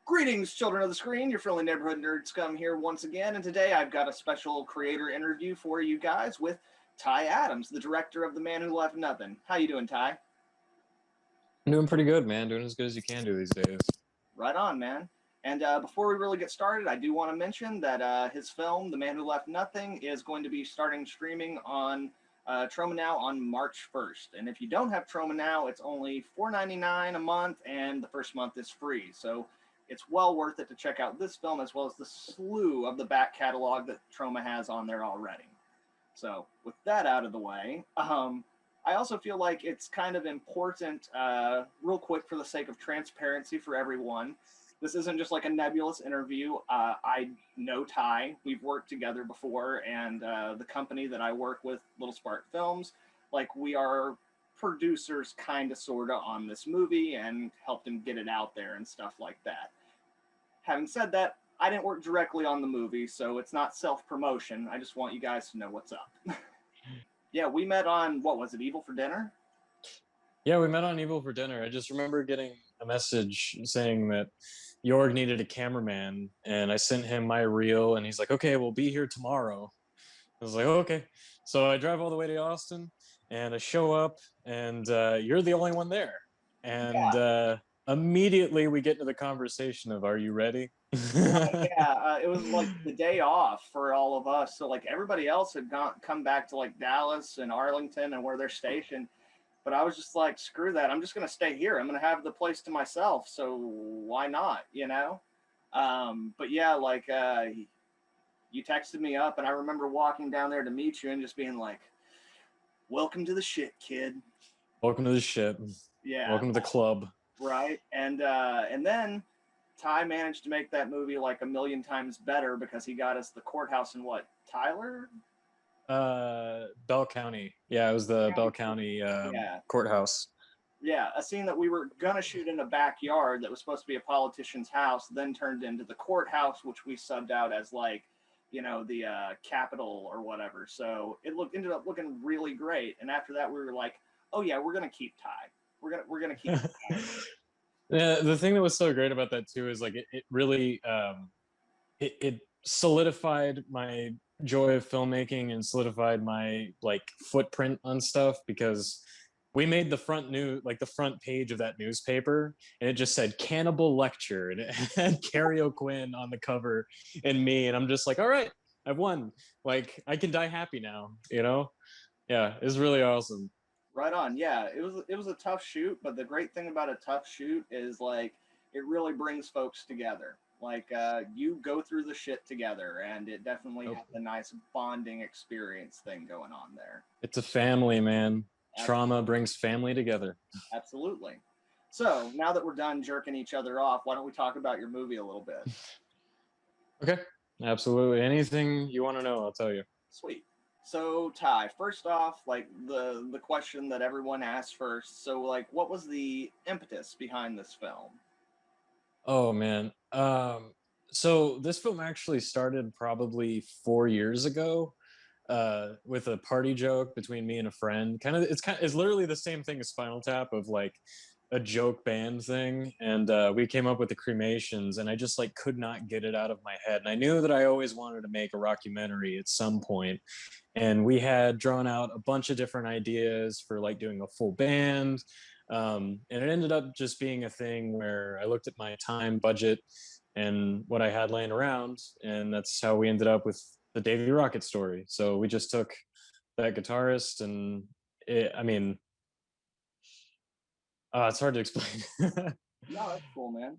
Greetings, children of the screen. Your friendly neighborhood nerd scum here once again, and today I've got a special creator interview for you guys with Ty Addams, the director of The Man Who Left Nothing. How you doing, Ty? I'm doing pretty good, man. Doing as good as you can do these days. Right on, man. And before we really get started, I do want to mention that his film, The Man Who Left Nothing, is going to be starting streaming on Troma Now on March 1st. And if you don't have Troma Now, it's only $4.99 a month, and the first month is free. So it's well worth it to check out this film as well as the slew of the back catalog that Troma has on there already. So with that out of the way, I also feel like it's kind of important, real quick for the sake of transparency for everyone. This isn't just like a nebulous interview. I know Ty. We've worked together before, and the company that I work with, Little Spark Films, like we are producers kind of sort of on this movie and helped him get it out there and stuff like that. Having said that, I didn't work directly on the movie, so it's not self-promotion. I just want you guys to know what's up. Yeah, we met on, what was it, Evil for Dinner? Yeah, we met on Evil for Dinner. I just remember getting a message saying that Jorg needed a cameraman, and I sent him my reel, and he's like, okay, we'll be here tomorrow. I was like, oh, okay. So I drive all the way to Austin, and I show up, and you're the only one there. And immediately we get into the conversation of, are you ready? It was like the day off for all of us. So like everybody else had come back to like Dallas and Arlington and where they're stationed. But I was just like, screw that. I'm just going to stay here. I'm going to have the place to myself. So why not, you know? But yeah, like you texted me up and I remember walking down there to meet you and just being like, welcome to the shit, kid. Welcome to the shit. Yeah. Welcome to the club. Right. And then Ty managed to make that movie like a million times better because he got us the courthouse in what, Tyler? Bell County. Yeah, it was the Bell County courthouse. Yeah, a scene that we were going to shoot in a backyard that was supposed to be a politician's house, then turned into the courthouse, which we subbed out as like, you know, the Capitol or whatever. So it ended up looking really great. And after that, we were like, oh yeah, we're going to keep Ty. We're gonna keep Ty. Yeah, the thing that was so great about that too is like it really it solidified my joy of filmmaking and solidified my like footprint on stuff, because we made the front page of that newspaper and it just said Cannibal Lecture, and it had Carrie O'Quinn on the cover and me, and I'm just like, all right, I've won. Like I can die happy now, you know? Yeah, it's really awesome. Right on. Yeah, it was a tough shoot, but the great thing about a tough shoot is like it really brings folks together. Like you go through the shit together, and it definitely has a nice bonding experience thing going on there. It's a family, man. Trauma brings family together. Absolutely. So now that we're done jerking each other off, why don't we talk about your movie a little bit? Okay, absolutely. Anything you want to know, I'll tell you. Sweet. So Ty, first off, like the question that everyone asks first. So like, what was the impetus behind this film? Oh man. So this film actually started probably 4 years ago, with a party joke between me and a friend. It's literally the same thing as Spinal Tap, of like a joke band thing. And we came up with the cremations, and I just like could not get it out of my head. And I knew that I always wanted to make a rockumentary at some point. And we had drawn out a bunch of different ideas for like doing a full band. And it ended up just being a thing where I looked at my time budget and what I had laying around, and that's how we ended up with the Davey Rocket story. So we just took that guitarist, and it's hard to explain. No, that's cool, man.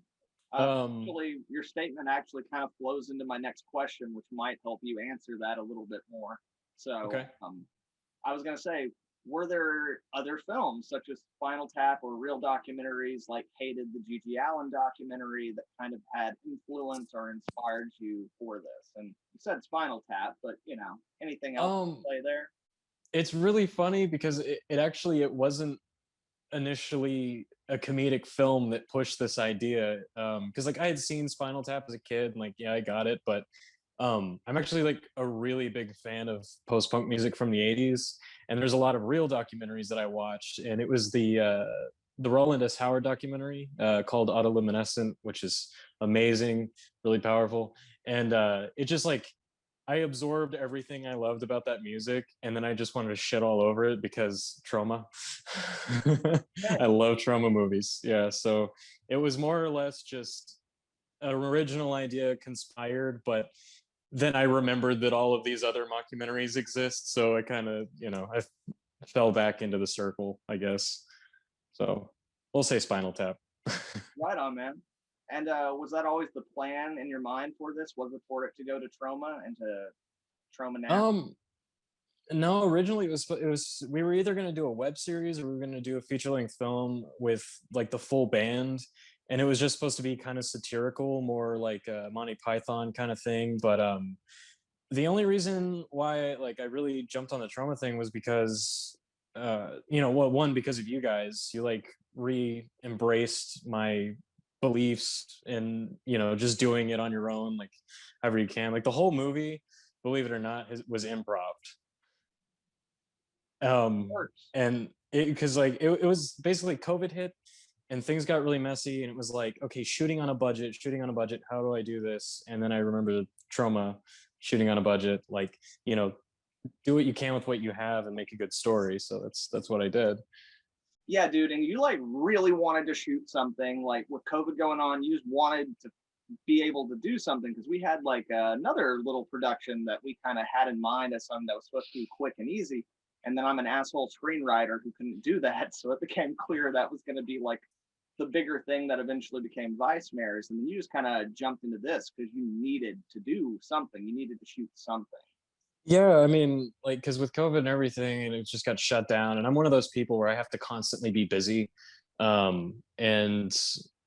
Actually, your statement actually kind of flows into my next question, which might help you answer that a little bit more. So, okay. I was going to say, were there other films such as Spinal Tap or real documentaries like Hated, the G.G. Allen documentary, that kind of had influence or inspired you for this? And you said Spinal Tap, but you know, anything else to play there? It's really funny because it wasn't initially a comedic film that pushed this idea, because like I had seen Spinal Tap as a kid and like, yeah, I got it, but I'm actually like a really big fan of post-punk music from the 80s, and there's a lot of real documentaries that I watched, and it was the Roland S. Howard documentary called Autoluminescent, which is amazing, really powerful. And it just like I absorbed everything I loved about that music, and then I just wanted to shit all over it because trauma. I love trauma movies. Yeah, so it was more or less just an original idea conspired, but then I remembered that all of these other mockumentaries exist, so I kind of, I fell back into the circle, I guess. So we'll say Spinal Tap. Right on, man. And was that always the plan in your mind for this? Was it for it to go to Trauma and to Trauma Now? um, no, originally it was we were either going to do a web series or we were going to do a feature length film with like the full band, and it was just supposed to be kind of satirical, more like a Monty Python kind of thing. But the only reason why like I really jumped on the trauma thing was because well, one, because of you guys. You like re-embraced my beliefs and just doing it on your own, like however you can. Like the whole movie, believe it or not, was improv. Works. And because like it was basically COVID hit and things got really messy, and it was like, okay, shooting on a budget, how do I do this? And then I remember trauma, shooting on a budget, like, do what you can with what you have and make a good story. So that's what I did. Yeah, dude. And you like really wanted to shoot something like with COVID going on. You just wanted to be able to do something because we had like another little production that we kind of had in mind as something that was supposed to be quick and easy. And then I'm an asshole screenwriter who couldn't do that. So it became clear that was going to be like the bigger thing that eventually became Vice Mares. And then you just kind of jumped into this because you needed to do something. You needed to shoot something. Yeah, I mean, like, because with COVID and everything, and it just got shut down, and I'm one of those people where I have to constantly be busy. And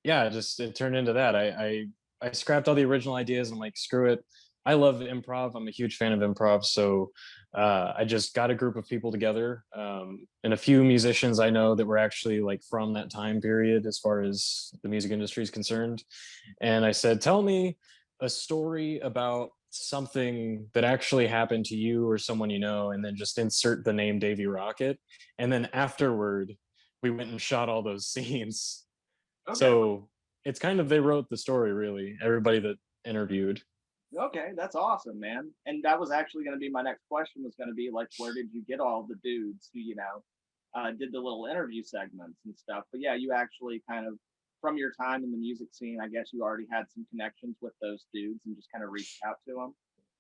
yeah, just it turned into that. I scrapped all the original ideas. And I'm like, screw it. I love improv. I'm a huge fan of improv. So I just got a group of people together, and a few musicians I know that were actually like from that time period as far as the music industry is concerned. And I said, tell me a story about something that actually happened to you or someone you know, and then just insert the name Davy Rocket. And then afterward, we went and shot all those scenes. Okay. So it's kind of, they wrote the story, really, everybody that interviewed. Okay, that's awesome, man. And that was actually going to be my next question was going to be like, where did you get all the dudes who, did the little interview segments and stuff? But yeah, you actually kind of, from your time in the music scene, I guess you already had some connections with those dudes and just kind of reached out to them.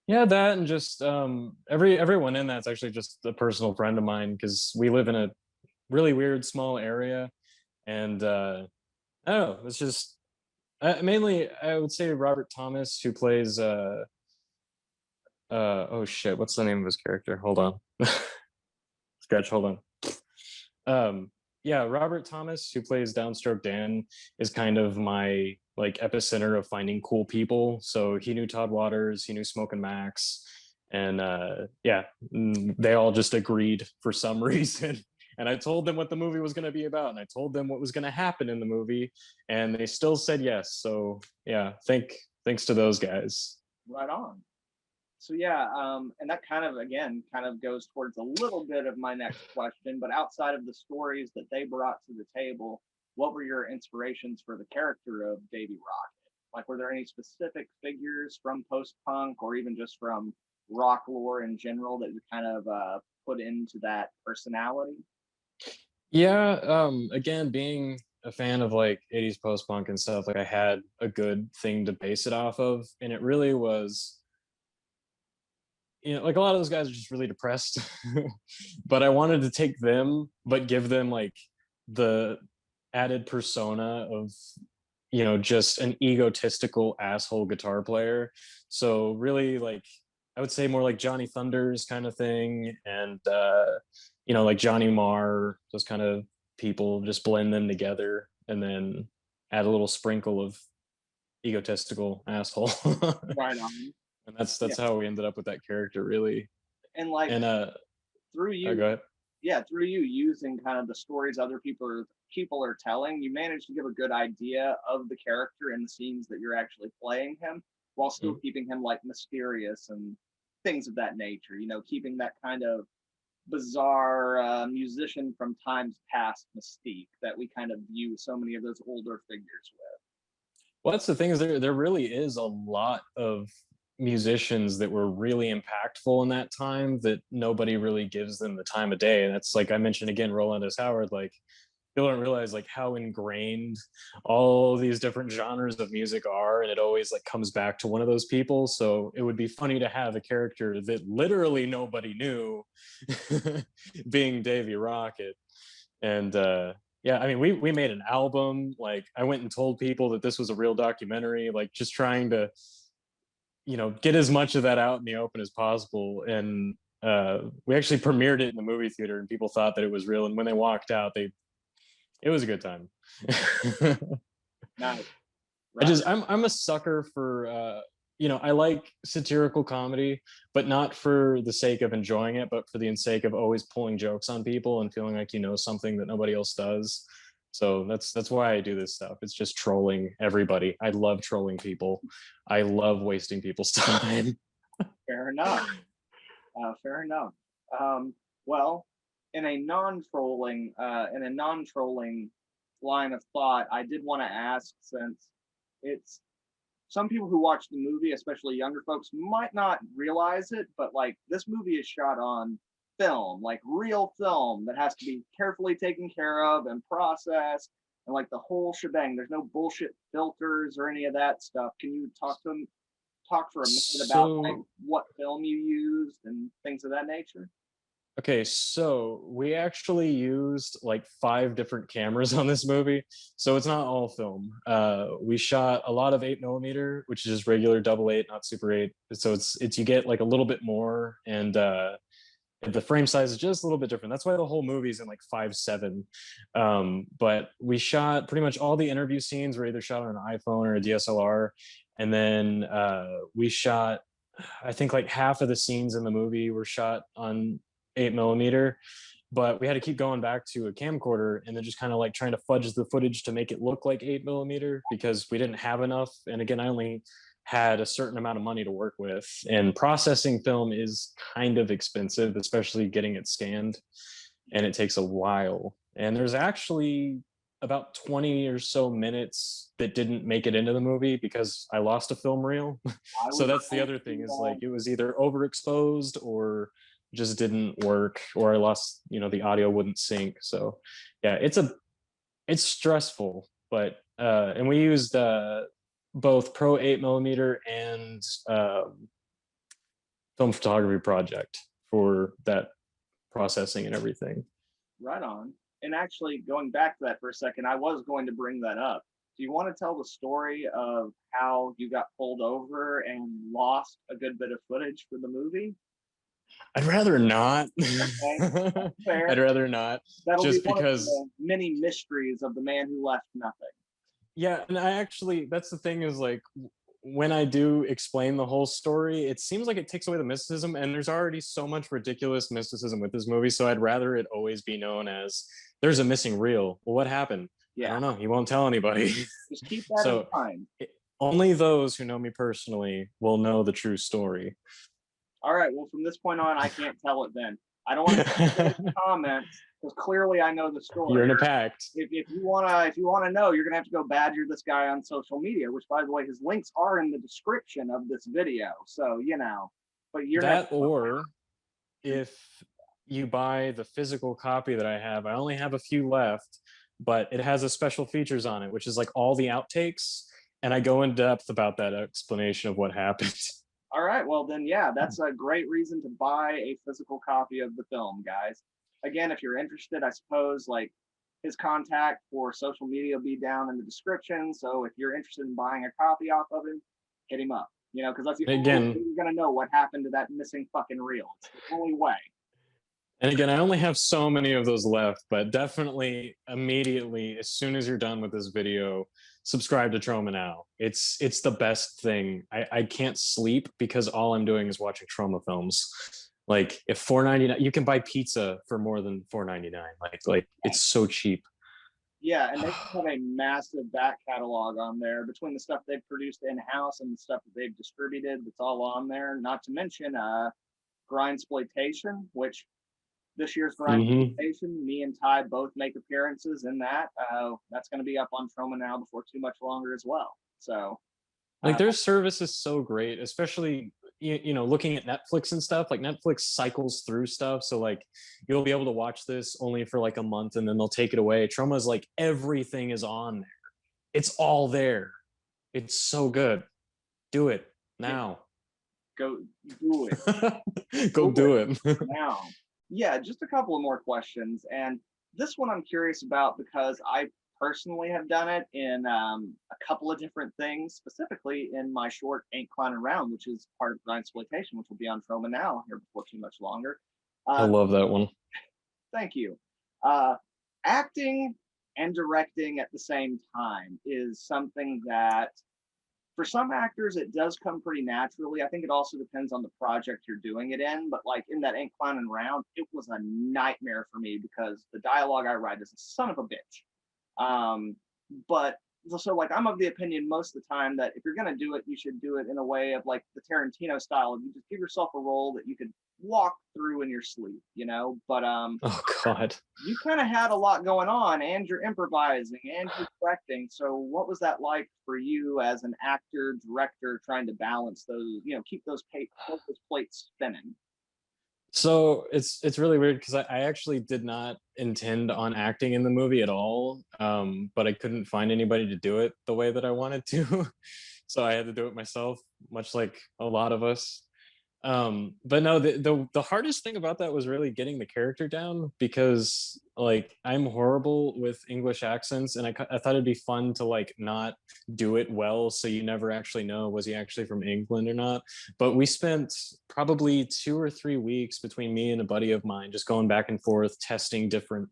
Yeah, that, and just everyone in that's actually just a personal friend of mine, because we live in a really weird small area. And I don't know, it's just mainly I would say Robert Thomas, who plays oh shit, what's the name of his character? Hold on. Sketch, hold on. Yeah, Robert Thomas, who plays Downstroke Dan, is kind of my like epicenter of finding cool people. So he knew Todd Waters, he knew Smoke and Max, and yeah, they all just agreed for some reason. And I told them what the movie was going to be about, and I told them what was going to happen in the movie, and they still said yes. So yeah, thanks to those guys. Right on. So yeah, and that kind of again kind of goes towards a little bit of my next question. But outside of the stories that they brought to the table, what were your inspirations for the character of Davy Rocket? Like, were there any specific figures from post punk or even just from rock lore in general that you kind of put into that personality? Yeah, again, being a fan of like 80s post punk and stuff, like I had a good thing to base it off of, and it really was, like a lot of those guys are just really depressed. But I wanted to take them but give them like the added persona of, just an egotistical asshole guitar player. So really, like, I would say more like Johnny Thunders kind of thing, and like Johnny Marr, those kind of people, just blend them together and then add a little sprinkle of egotistical asshole. Right on. And that's Yeah, that's how we ended up with that character, really. and like And through oh, you go ahead. yeah, through you using kind of the stories other people are telling, you manage to give a good idea of the character and the scenes that you're actually playing him. while still keeping him like mysterious and things of that nature. You know, keeping that kind of bizarre musician from times past mystique that we kind of view so many of those older figures with. Well, that's the thing, is there really is a lot of musicians that were really impactful in that time that nobody really gives them the time of day. And that's like I mentioned again, Roland S. Howard, like people don't realize like how ingrained all these different genres of music are, and it always like comes back to one of those people. So it would be funny to have a character that literally nobody knew being Davey Rocket. And yeah, I mean, we made an album. Like I went and told people that this was a real documentary, like just trying to, you know, get as much of that out in the open as possible. And we actually premiered it in the movie theater, and people thought that it was real, and when they walked out, it was a good time. Nice. Right. I'm a sucker for you know, I like satirical comedy, but not for the sake of enjoying it, but for the sake of always pulling jokes on people and feeling like you know something that nobody else does. So that's why I do this stuff. It's just trolling everybody. I love trolling people. I love wasting people's time. Fair enough. Fair enough. Well, in a non-trolling line of thought, I did want to ask, since it's some people who watch the movie, especially younger folks, might not realize it, but like this movie is shot on film, like real film that has to be carefully taken care of and processed, and like the whole shebang. There's no bullshit filters or any of that stuff. Can you talk for a minute about like what film you used and things of that nature? Okay, so we actually used like 5 different cameras on this movie, so it's not all film. We shot a lot of 8mm, which is regular double 8, not super 8. So it's you get like a little bit more, and the frame size is just a little bit different. That's why the whole movie's in like 5:7. But we shot pretty much all the interview scenes were either shot on an iPhone or a DSLR, and then we shot, I think like half of the scenes in the movie were shot on 8mm, but we had to keep going back to a camcorder and then just kind of like trying to fudge the footage to make it look like 8mm because we didn't have enough. And again, I only had a certain amount of money to work with, and processing film is kind of expensive, especially getting it scanned, and it takes a while. And there's actually about 20 or so minutes that didn't make it into the movie because I lost a film reel. So that's the other thing, is like it was either overexposed or just didn't work, or I lost, you know, the audio wouldn't sync. So yeah, it's stressful, but and we used both Pro 8mm and film photography project for that processing and everything. Right on. And actually, going back to that for a second, I was going to bring that up. Do you want to tell the story of how you got pulled over and lost a good bit of footage for the movie? I'd rather not. Okay. Fair. I'd rather not. That'll just be one because of the many mysteries of the man who left nothing. Yeah, and I actually, that's the thing, is like when I do explain the whole story, it seems like it takes away the mysticism, and there's already so much ridiculous mysticism with this movie, so I'd rather it always be known as there's a missing reel. Well, what happened? Yeah. I don't know. He won't tell anybody. Just keep that in mind. Only those who know me personally will know the true story. All right. Well, from this point on, I can't tell it then. I don't want to comments because clearly I know the story. You're in a pact. If you wanna know, you're gonna have to go badger this guy on social media. Which, by the way, his links are in the description of this video. So you know, but you're that, or if you buy the physical copy that I have, I only have a few left, but it has a special features on it, which is like all the outtakes, and I go in depth about that explanation of what happened. All right, well then, yeah, that's a great reason to buy a physical copy of the film, guys. Again, if you're interested, I suppose like his contact for social media will be down in the description. So if you're interested in buying a copy off of him, hit him up. You know, because that's the only way you're gonna know what happened to that missing fucking reel. It's the only way. And again, I only have so many of those left, but definitely immediately, as soon as you're done with this video, subscribe to Trauma Now. It's the best thing. I can't sleep because all I'm doing is watching trauma films. Like if $4.99, you can buy pizza for more than $4.99. Like it's so cheap. Yeah, and they have a massive back catalog on there between the stuff they've produced in house and the stuff that they've distributed. That's all on there. Not to mention Grindsploitation, which this year's Hmm. Grindsploitation, me and Ty both make appearances in that. That's going to be up on Troma now before too much longer as well. So, Like uh, their service is so great, especially looking at Netflix and stuff. Like Netflix cycles through stuff, so like you'll be able to watch this only for like a month and then they'll take it away. Trauma's like everything is on there. It's all there. It's so good. Do it yeah, now. go do it. Go Do it do it. now. Yeah, just a couple of more questions. And this one I'm curious about because I personally have done it in a couple of different things, specifically in my short Ain't Clownin' Around, which is part of Grindsploitation, which will be on Troma now here before too much longer. I Uh, love that one. Thank you. Uh, Acting and directing at the same time is something that for some actors it does come pretty naturally. I think it also depends on the project you're doing it in, but like in that Ain't Clownin' Round, it was a nightmare for me because the dialogue I write is a son of a bitch. But so like I'm of the opinion most of the time that if you're gonna do it, you should do it in a way of like the Tarantino style of you just give yourself a role that you could walk through in your sleep, you know. But Oh God. you kind of had a lot going on and you're improvising and you're directing. So what was that like for you as an actor, director, trying to balance those, keep those plates spinning? So it's really weird because I actually did not intend on acting in the movie at all, but I couldn't find anybody to do it the way that I wanted to, so I had to do it myself, much like a lot of us. But no, the hardest thing about that was really getting the character down because like I'm horrible with English accents, and I thought it'd be fun to like not do it well, so you never actually know was he actually from England or not. But we spent probably 2 or 3 weeks between me and a buddy of mine just going back and forth testing different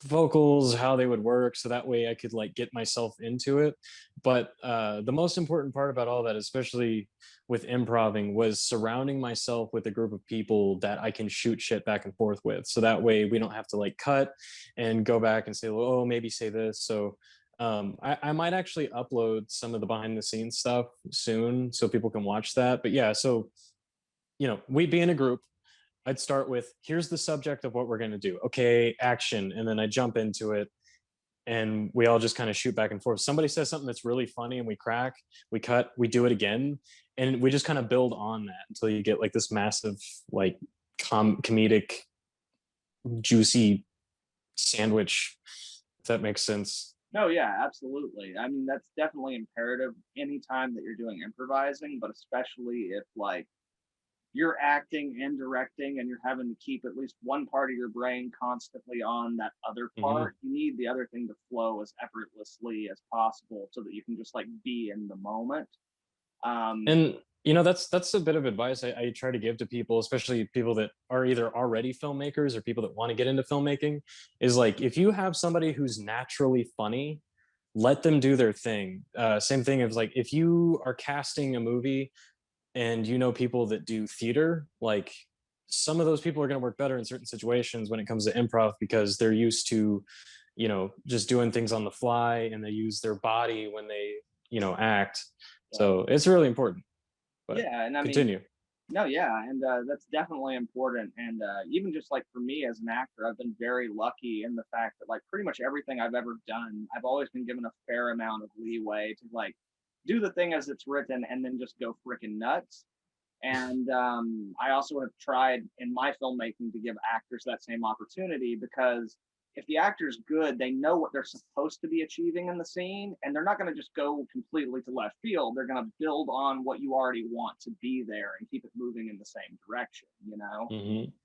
vocals, how they would work, so that way I could like get myself into it. But the most important part about all that, especially with improving, was surrounding myself with a group of people that I can shoot shit back and forth with, so that way we don't have to like cut and go back and say, well, oh, maybe say this. So I might actually upload some of the behind the scenes stuff soon so people can watch that. But yeah, so we'd be in a group. I'd start with, here's the subject of what we're going to do. Okay, action. And then I jump into it and we all just kind of shoot back and forth. Somebody says something that's really funny and we crack, we cut, we do it again. And we just kind of build on that until you get like this massive, like comedic, juicy sandwich, if that makes sense. No, yeah, absolutely. I mean, that's definitely imperative anytime that you're doing improvising, but especially if like you're acting and directing and you're having to keep at least one part of your brain constantly on that other Hmm. part, you need the other thing to flow as effortlessly as possible so that you can just like be in the moment. um And that's a bit of advice I try to give to people, especially people that are either already filmmakers or people that want to get into filmmaking, is like if you have somebody who's naturally funny, let them do their thing. Same thing as like if you are casting a movie and people that do theater, like some of those people are going to work better in certain situations when it comes to improv because they're used to just doing things on the fly, and they use their body when they act. So it's really important. But yeah, and I mean, continue. no, yeah, and that's definitely important. And even just like for me as an actor, I've been very lucky in the fact that like pretty much everything I've ever done, I've always been given a fair amount of leeway to like do the thing as it's written and then just go freaking nuts. And I also have tried in my filmmaking to give actors that same opportunity because if the actor's good, they know what they're supposed to be achieving in the scene, and they're not going to just go completely to left field. They're going to build on what you already want to be there and keep it moving in the same direction.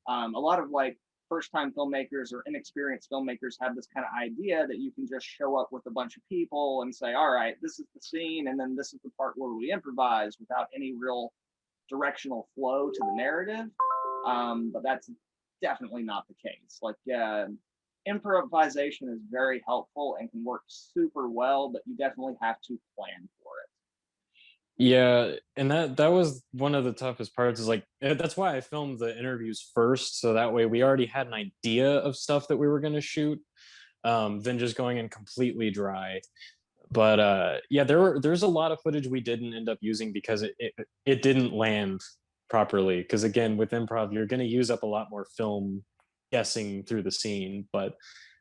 Hmm. A lot of like first time filmmakers or inexperienced filmmakers have this kind of idea that you can just show up with a bunch of people and say, all right, this is the scene, and then this is the part where we improvise without any real directional flow to the narrative. But that's definitely not the case. Like, improvisation is very helpful and can work super well, but you definitely have to plan for it. Yeah, and that was one of the toughest parts. Is like that's why I filmed the interviews first, so that way we already had an idea of stuff that we were going to shoot. than just going in completely dry. But yeah, there's a lot of footage we didn't end up using because it didn't land properly. Because again, with improv, you're going to use up a lot more film guessing through the scene. But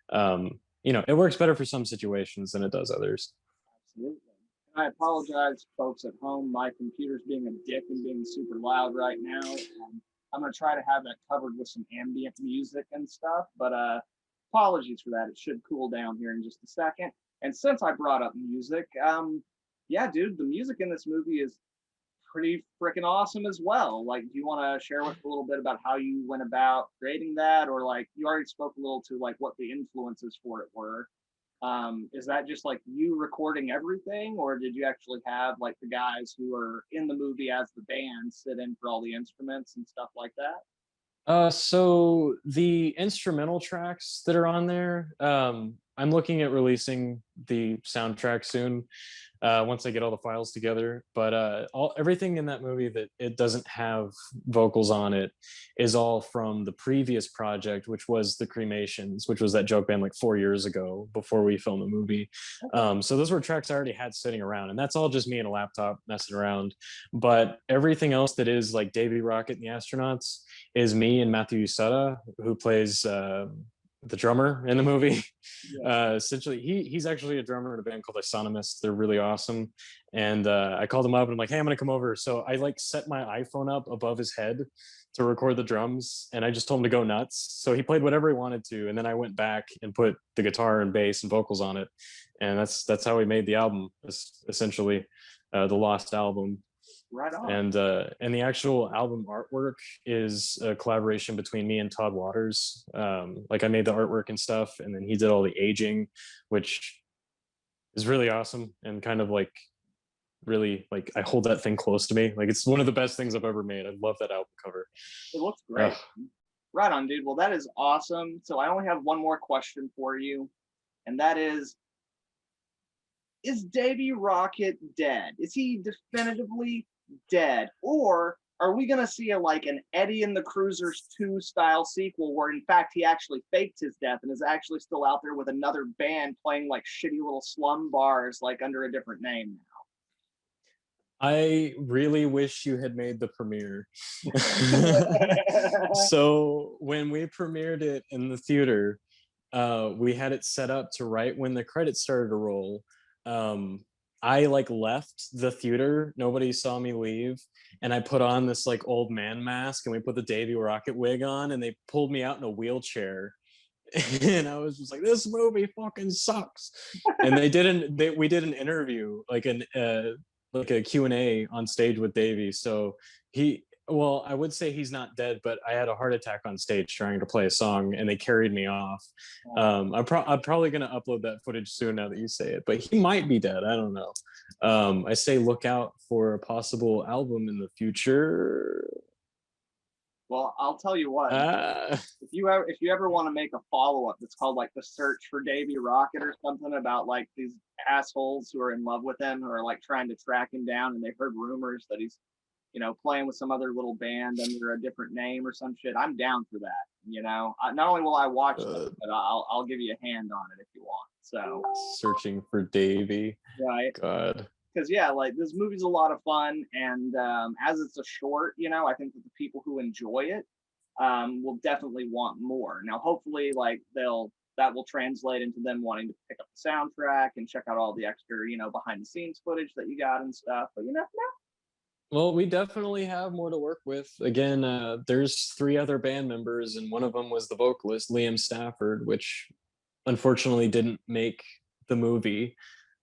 it works better for some situations than it does others. Absolutely. I apologize, folks at home. My computer's being a dick and being super loud right now. I'm going to try to have that covered with some ambient music and stuff, but apologies for that. It should cool down here in just a second. And since I brought up music, yeah, dude, the music in this movie is pretty freaking awesome as well. Like, do you want to share with a little bit about how you went about creating that, or like you already spoke a little to like what the influences for it were? Is that just like you recording everything, or did you actually have like the guys who are in the movie as the band sit in for all the instruments and stuff like that? So the instrumental tracks that are on there, I'm looking at releasing the soundtrack soon, once I get all the files together. But everything in that movie that it doesn't have vocals on it is all from the previous project, which was the Cremations, which was that joke band like 4 years ago before we filmed the movie. So those were tracks I already had sitting around, and that's all just me and a laptop messing around. But everything else that is like Davey Rocket and the Astronauts is me and Matthew Sutta, who plays the drummer in the movie. Yeah. Essentially, he's actually a drummer in a band called Isonimus. They're really awesome. And I called him up and I'm like, hey, I'm gonna come over. So I like set my iPhone up above his head to record the drums, and I just told him to go nuts. So he played whatever he wanted to, and then I went back and put the guitar and bass and vocals on it, and that's how we made the album. Essentially, the Lost Album. Right on. And the actual album artwork is a collaboration between me and Todd Waters. Like I made the artwork and stuff, and then he did all the aging, which is really awesome and kind of like really like I hold that thing close to me. Like it's one of the best things I've ever made. I love that album cover. It looks great. Right on, dude. Well, that is awesome. So I only have one more question for you, and that is Davey Rocket dead? Is he definitively dead, or are we gonna see an Eddie and the Cruisers 2 style sequel where in fact he actually faked his death and is actually still out there with another band playing like shitty little slum bars like under a different name now? I really wish you had made the premiere. So when we premiered it in the theater, we had it set up to right when the credits started to roll. I like left the theater, nobody saw me leave, and I put on this like old man mask, and we put the Davey Rocket wig on, and they pulled me out in a wheelchair. And I was just like, this movie fucking sucks. And we did an interview, like a Q&A on stage with Davey. So well, I would say he's not dead, but I had a heart attack on stage trying to play a song, and they carried me off. I'm probably going to upload that footage soon now that you say it, but he might be dead. I don't know. I say look out for a possible album in the future. Well, I'll tell you what. If you ever want to make a follow-up that's called like The Search for Davey Rocket or something about like these assholes who are in love with him, who are like trying to track him down, and they've heard rumors that he's playing with some other little band under a different name or some shit, I'm down for that. Not only will I watch it, but I'll give you a hand on it if you want. So Searching for Davey. Right. God. Because yeah, like this movie's a lot of fun, and as it's a short, I think that the people who enjoy it will definitely want more. Now, hopefully, like that will translate into them wanting to pick up the soundtrack and check out all the extra, behind the scenes footage that you got and stuff. But Well, we definitely have more to work with. Again, there's 3 other band members, and one of them was the vocalist, Liam Stafford, which unfortunately didn't make the movie.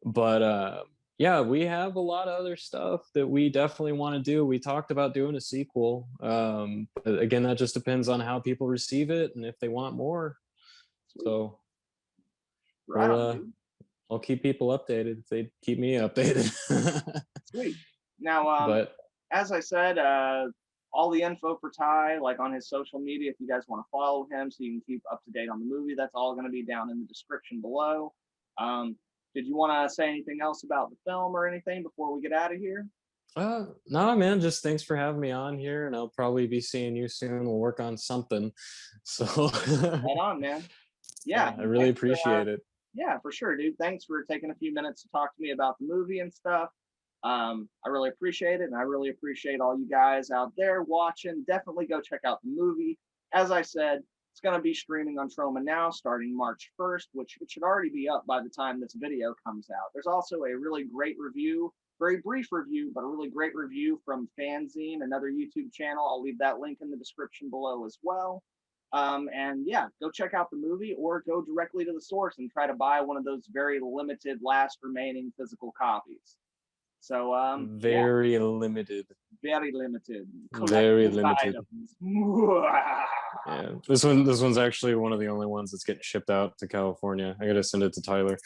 But yeah, we have a lot of other stuff that we definitely want to do. We talked about doing a sequel. But again, that just depends on how people receive it and if they want more. So I'll keep people updated if they keep me updated. Sweet. Now, as I said, all the info for Ty, like on his social media, if you guys want to follow him so you can keep up to date on the movie, that's all going to be down in the description below. Did you want to say anything else about the film or anything before we get out of here? No, man, just thanks for having me on here, and I'll probably be seeing you soon. We'll work on something. So right on, man. Yeah, I really appreciate it. yeah, for sure, dude. Thanks for taking a few minutes to talk to me about the movie and stuff. I really appreciate it, and I really appreciate all you guys out there watching. Definitely go check out the movie. As I said, it's going to be streaming on Troma now starting March 1st, which it should already be up by the time this video comes out. There's also a really great review, very brief review, but a really great review from Fanzine, another YouTube channel. I'll leave that link in the description below as well. And yeah, go check out the movie or go directly to the source and try to buy one of those very limited last remaining physical copies. So Very limited. very limited. Very limited. Items. Yeah, this one's actually one of the only ones that's getting shipped out to California. I gotta send it to Tyler.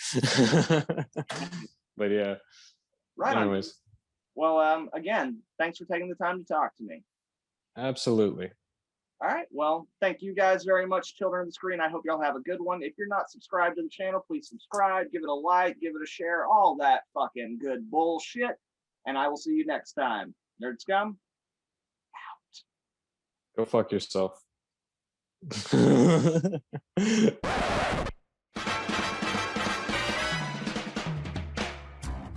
But yeah. Right. Anyways. Well, again, thanks for taking the time to talk to me. Absolutely. All right. Well, thank you guys very much, children of the screen. I hope y'all have a good one. If you're not subscribed to the channel, please subscribe, give it a like, give it a share, all that fucking good bullshit. And I will see you next time. Nerd Scum, out. Go fuck yourself.